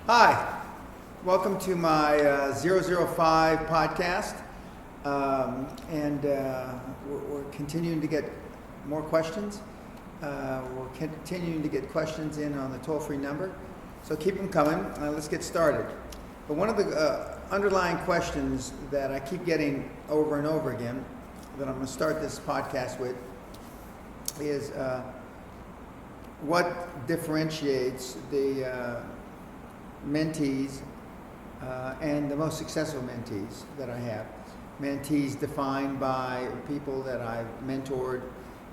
Hi, welcome to my 005 podcast. We're continuing to get more questions. We're continuing to get questions in on the toll-free number. So keep them coming. Let's get started. But one of the underlying questions that I keep getting over and over again, that I'm going to start this podcast with, is what differentiates the mentees and the most successful mentees that I have. Mentees defined by people that I've mentored,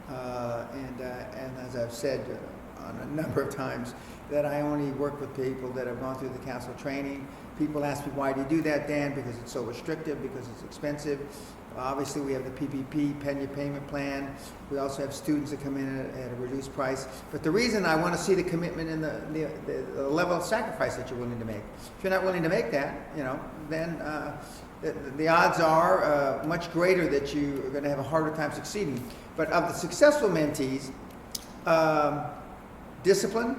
and as I've said on a number of times, that I only work with people that have gone through the council training. People ask me, why do you do that, Dan? Because it's so restrictive, because it's expensive. Obviously, we have the PPP, Peña payment plan. We also have students that come in at a reduced price. But the reason I want to see the commitment and the level of sacrifice that you're willing to make. If you're not willing to make that, then the odds are much greater that you are going to have a harder time succeeding. But of the successful mentees, discipline,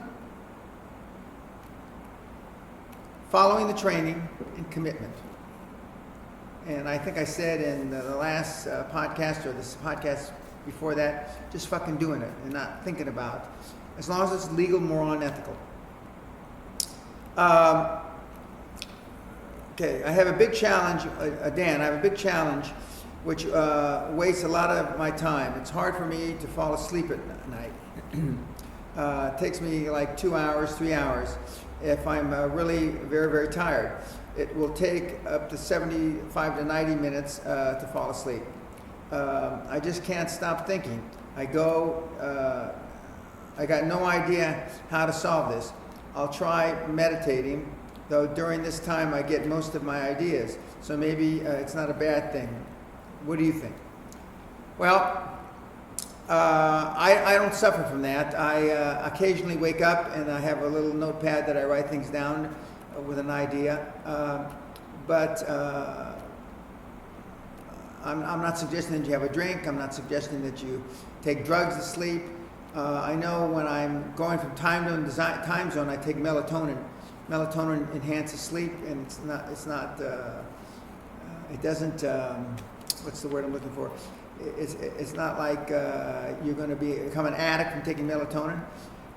following the training, and commitment. And I think I said in the last podcast or this podcast before that, just fucking doing it and not thinking about it. As long as it's legal, moral, and ethical. Okay, I have a big challenge, Dan, I have a big challenge which wastes a lot of my time. It's hard for me to fall asleep at night. It takes me like 2 hours, 3 hours if I'm really very, very tired. It will take up to 75 to 90 minutes to fall asleep. I just can't stop thinking. I got no idea how to solve this. I'll try meditating, though during this time I get most of my ideas. So maybe it's not a bad thing. What do you think? Well, I don't suffer from that. I occasionally wake up and I have a little notepad that I write things down with an idea, but I'm not suggesting that you have a drink. I'm not suggesting that you take drugs to sleep. I know when I'm going from time zone, I take melatonin. Melatonin enhances sleep, and it doesn't. What's the word I'm looking for? It's not like you're going to become an addict from taking melatonin.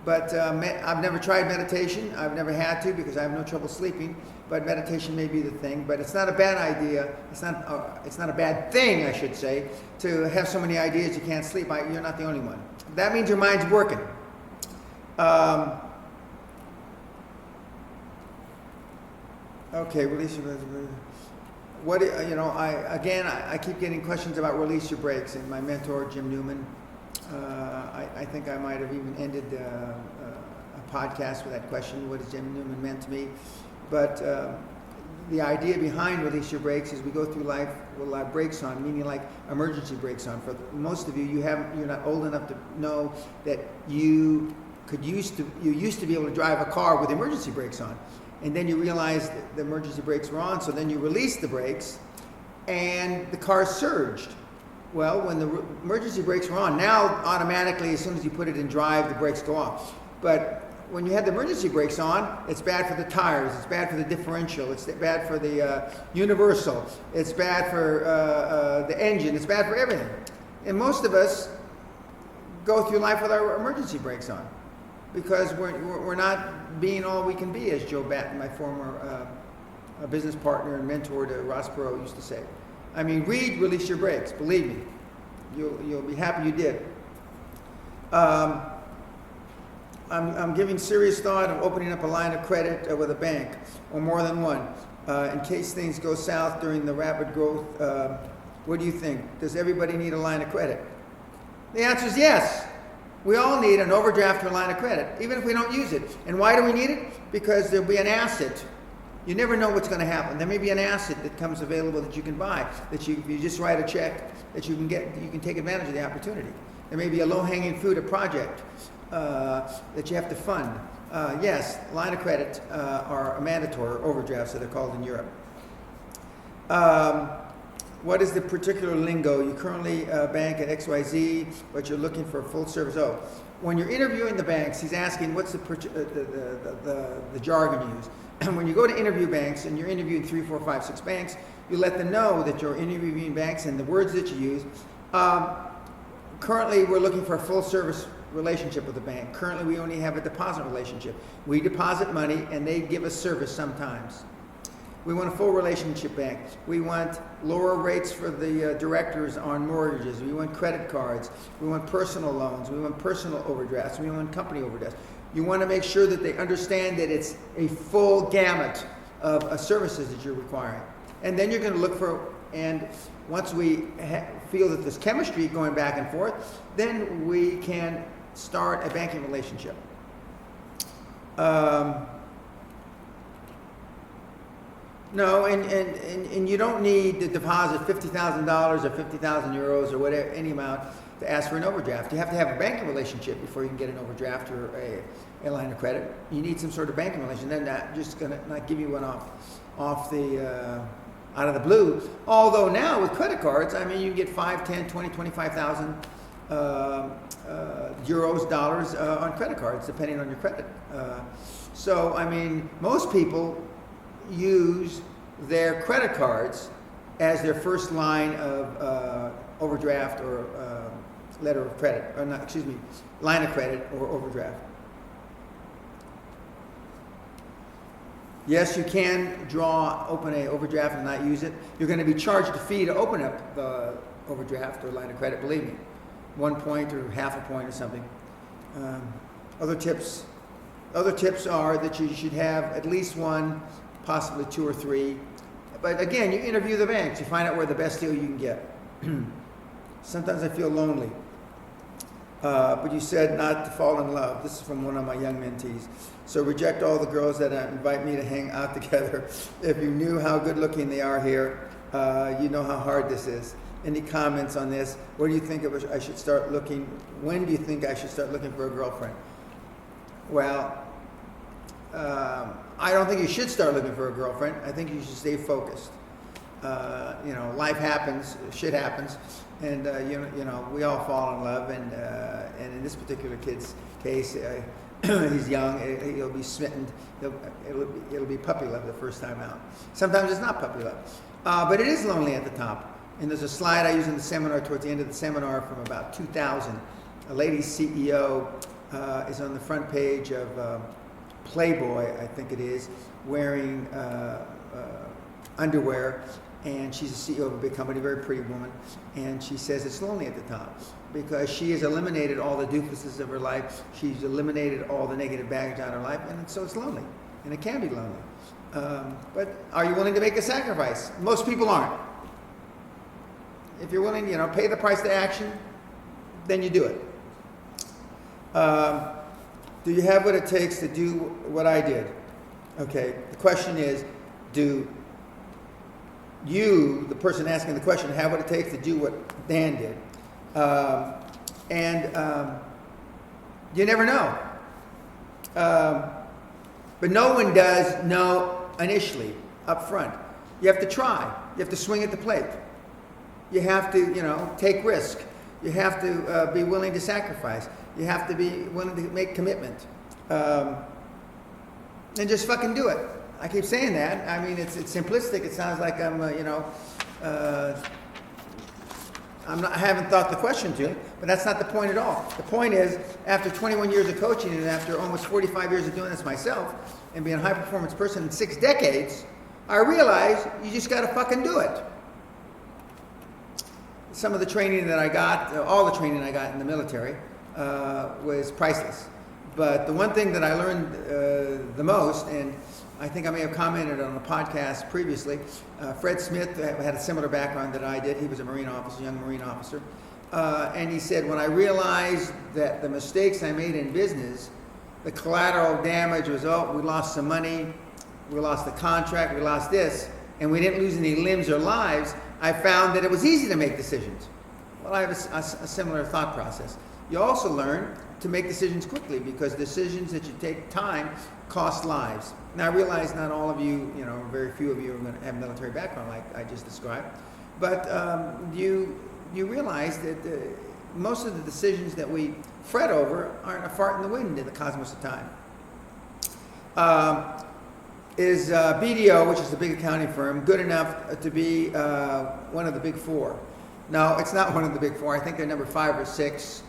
But I've never tried meditation. I've never had to because I have no trouble sleeping. But meditation may be the thing. But it's not a bad idea. It's not a bad thing, I should say, to have so many ideas you can't sleep. You're not the only one. That means your mind's working. Okay, release your. What I keep getting questions about release your brakes, and my mentor Jim Newman. I think I might have even ended a podcast with that question, what has Jim Newman meant to me? But the idea behind release your brakes is we go through life with a lot of brakes on, meaning like emergency brakes on. For most of you, you're not old enough to know that you used to be able to drive a car with emergency brakes on. And then you realize that the emergency brakes were on, so then you release the brakes and the car surged. Well, when the emergency brakes were on, now automatically as soon as you put it in drive, the brakes go off. But when you had the emergency brakes on, it's bad for the tires, it's bad for the differential, it's bad for the universal, it's bad for the engine, it's bad for everything. And most of us go through life with our emergency brakes on because we're not being all we can be, as Joe Batten, my former business partner and mentor to Ross Perot, used to say. I mean, read Release Your Brakes. Believe me, you'll be happy you did. I'm giving serious thought of opening up a line of credit with a bank, or more than one, in case things go south during the rapid growth. What do you think? Does everybody need a line of credit? The answer is yes. We all need an overdraft or a line of credit, even if we don't use it. And why do we need it? Because there'll be an asset. You never know what's going to happen. There may be an asset that comes available that you can buy, that you just write a check, that you can take advantage of the opportunity. There may be a low-hanging fruit, a project that you have to fund. Yes, line of credit are mandatory, overdrafts, so they're called in Europe. What is the particular lingo? You currently bank at XYZ, but you're looking for a full service. When you're interviewing the banks, he's asking what's the jargon you use. when you go to interview banks and you're interviewing 3, 4, 5, 6 banks, you let them know that you're interviewing banks and the words that you use. Currently, we're looking for a full service relationship with the bank. Currently, we only have a deposit relationship. We deposit money and they give us service sometimes. We want a full relationship bank. We want lower rates for the directors on mortgages. We want credit cards. We want personal loans. We want personal overdrafts. We want company overdrafts. You want to make sure that they understand that it's a full gamut of services that you're requiring. And then you're going to look for, and once we feel that there's chemistry going back and forth, then we can start a banking relationship. No, and you don't need to deposit $50,000 or 50,000 euros or whatever, any amount, to ask for an overdraft. You have to have a banking relationship before you can get an overdraft or a line of credit. You need some sort of banking relationship. They're not just going to not give you one off the out of the blue. Although now with credit cards, I mean, you can get 5, 10, 20, 25,000 euros, dollars on credit cards, depending on your credit. So, I mean, most people use their credit cards as their first line of overdraft or letter of credit, or not, excuse me, line of credit or overdraft. Yes, you can open an overdraft and not use it. You're going to be charged a fee to open up the overdraft or line of credit, believe me. 1 point or half a point or something. Other tips are that you should have at least one, possibly 2 or 3. But again, you interview the banks. You find out where the best deal you can get. Sometimes I feel lonely. But you said not to fall in love. This is from one of my young mentees. So reject all the girls that invite me to hang out together. If you knew how good looking they are here, you know how hard this is. Any comments on this? Where do you think I should start looking? When do you think I should start looking for a girlfriend? Well, I don't think you should start looking for a girlfriend. I think you should stay focused. Life happens, shit happens, and we all fall in love. And in this particular kid's case, he's young. He'll be smitten. It'll be puppy love the first time out. Sometimes it's not puppy love, but it is lonely at the top. And there's a slide I use in the seminar towards the end of the seminar from about 2000. A lady CEO is on the front page of Playboy, I think it is, wearing underwear, and she's a CEO of a big company, very pretty woman, and she says it's lonely at the top because she has eliminated all the doofuses of her life. She's eliminated all the negative baggage out of her life, and so it's lonely, and it can be lonely. But are you willing to make a sacrifice? Most people aren't. If you're willing, pay the price to action, then you do it. Do you have what it takes to do what I did? Okay, the question is, do you, the person asking the question, have what it takes to do what Dan did? You never know. But no one does know initially, up front. You have to try. You have to swing at the plate. You have to, take risk. You have to be willing to sacrifice. You have to be willing to make commitment. And just fucking do it. I keep saying that. I mean, it's simplistic. It sounds like I'm, I haven't thought the question to, but that's not the point at all. The point is, after 21 years of coaching and after almost 45 years of doing this myself and being a high-performance person in 6 decades, I realized you just got to fucking do it. Some of the training that I got, all the training I got in the military, was priceless. But the one thing that I learned the most, and I think I may have commented on a podcast previously, Fred Smith had a similar background that I did. He was a Marine officer, young Marine officer. And he said, when I realized that the mistakes I made in business, the collateral damage was, we lost some money, we lost the contract, we lost this, and we didn't lose any limbs or lives, I found that it was easy to make decisions. Well, I have a similar thought process. You also learn to make decisions quickly because decisions that you take time cost lives. Now, I realize not all of you, very few of you are going to have military background like I just described, but you realize that most of the decisions that we fret over aren't a fart in the wind in the cosmos of time. Is BDO, which is the big accounting firm, good enough to be one of the big four? No, it's not one of the big four. I think they're number 5 or 6.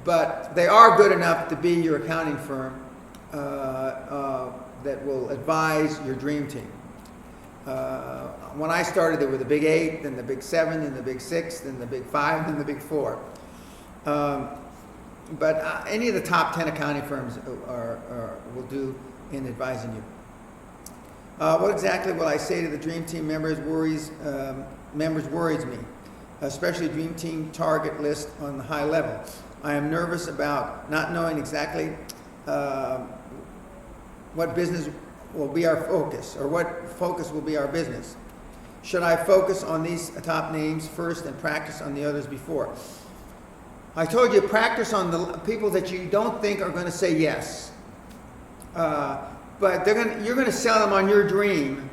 But they are good enough to be your accounting firm that will advise your dream team. When I started, they were the big 8, then the big 7, then the big 6, then the big 5, then the big 4. But any of the top 10 accounting firms will do in advising you. What exactly will I say to the dream team members worries me, especially dream team target list on the high level. I am nervous about not knowing exactly what business will be our focus, or what focus will be our business. Should I focus on these top names first and practice on the others before? I told you, practice on the people that you don't think are going to say yes. But you're going to sell them on your dream,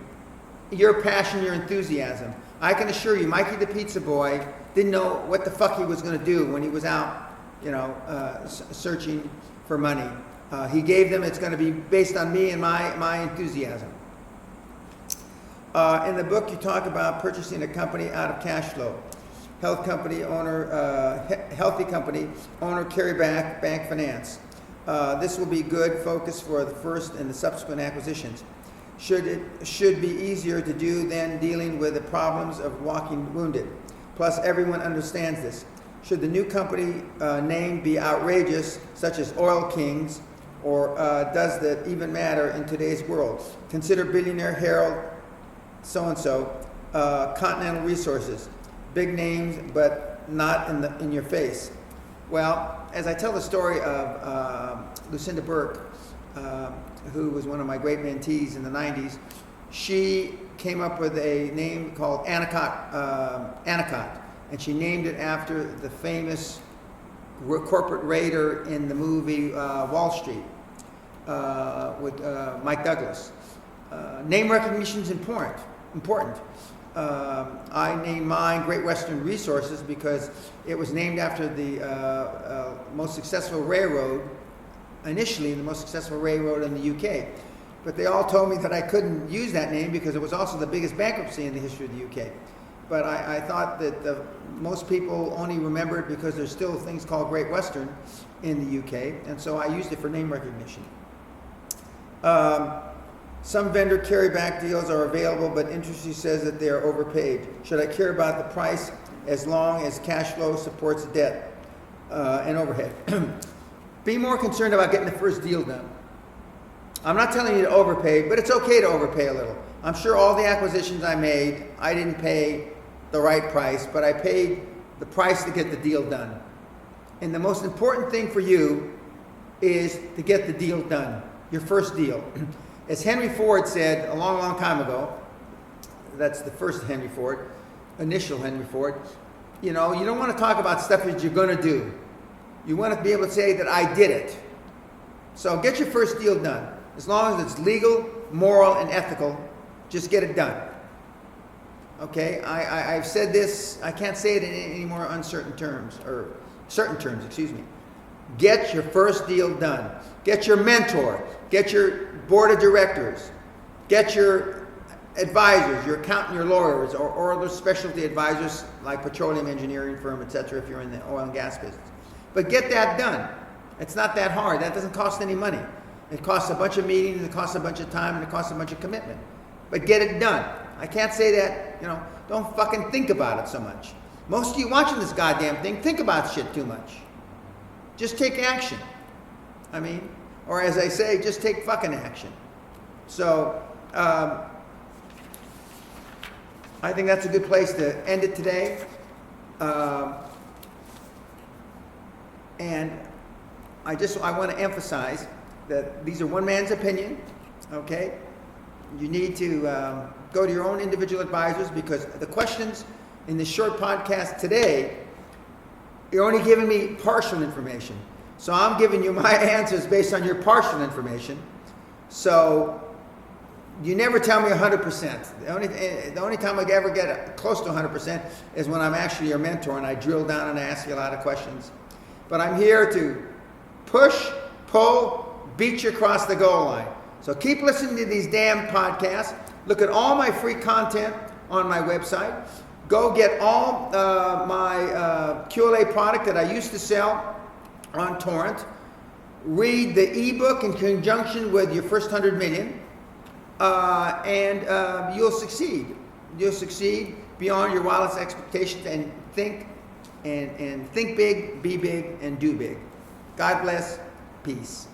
your passion, your enthusiasm. I can assure you, Mikey the pizza boy didn't know what the fuck he was going to do when he was out, searching for money. He gave them, it's going to be based on me and my enthusiasm. In the book, you talk about purchasing a company out of cash flow. Healthy company owner carry back bank finance. This will be good focus for the first and the subsequent acquisitions. Should be easier to do than dealing with the problems of walking wounded. Plus, everyone understands this. Should the new company name be outrageous, such as Oil Kings, or does that even matter in today's world? Consider billionaire Harold so-and-so, Continental Resources. Big names, but not in your face. Well, as I tell the story of Lucinda Burke, who was one of my great mentees in the 90s, she came up with a name called Anacott, and she named it after the famous corporate raider in the movie Wall Street with Mike Douglas. Name recognition is important. I named mine Great Western Resources because it was named after the most successful railroad, initially the most successful railroad in the UK. But they all told me that I couldn't use that name because it was also the biggest bankruptcy in the history of the UK. But I thought that most people only remember it because there's still things called Great Western in the UK, and so I used it for name recognition. Some vendor carryback deals are available, but industry says that they are overpaid. Should I care about the price as long as cash flow supports debt and overhead? Be more concerned about getting the first deal done. I'm not telling you to overpay, but it's okay to overpay a little. I'm sure all the acquisitions I made, I didn't pay the right price, but I paid the price to get the deal done. And the most important thing for you is to get the deal done, your first deal. As Henry Ford said a long, long time ago, that's the first Henry Ford, initial Henry Ford, you don't want to talk about stuff that you're going to do. You want to be able to say that I did it. So get your first deal done. As long as it's legal, moral, and ethical, just get it done. Okay, I've said this, I can't say it in any more uncertain terms, or certain terms, excuse me. Get your first deal done. Get your mentor. Get your board of directors. Get your advisors, your accountant, your lawyers, or other specialty advisors like petroleum engineering firm, etc. if you're in the oil and gas business. But get that done. It's not that hard. That doesn't cost any money. It costs a bunch of meetings, it costs a bunch of time, and it costs a bunch of commitment. But get it done. I can't say that, don't fucking think about it so much. Most of you watching this goddamn thing think about shit too much. Just take action. Or as I say, just take fucking action. So, I think that's a good place to end it today. And I want to emphasize that these are one man's opinion, okay? You need to go to your own individual advisors, because the questions in this short podcast today, you're only giving me partial information. So I'm giving you my answers based on your partial information. So you never tell me 100%. The only time I ever get close to 100% is when I'm actually your mentor and I drill down and I ask you a lot of questions. But I'm here to push, pull, beat you across the goal line. So keep listening to these damn podcasts. Look at all my free content on my website. Go get all my QLA product that I used to sell on torrent. Read the ebook in conjunction with your first 100 million, and you'll succeed. You'll succeed beyond your wildest expectations, and think big, be big, and do big. God bless. Peace.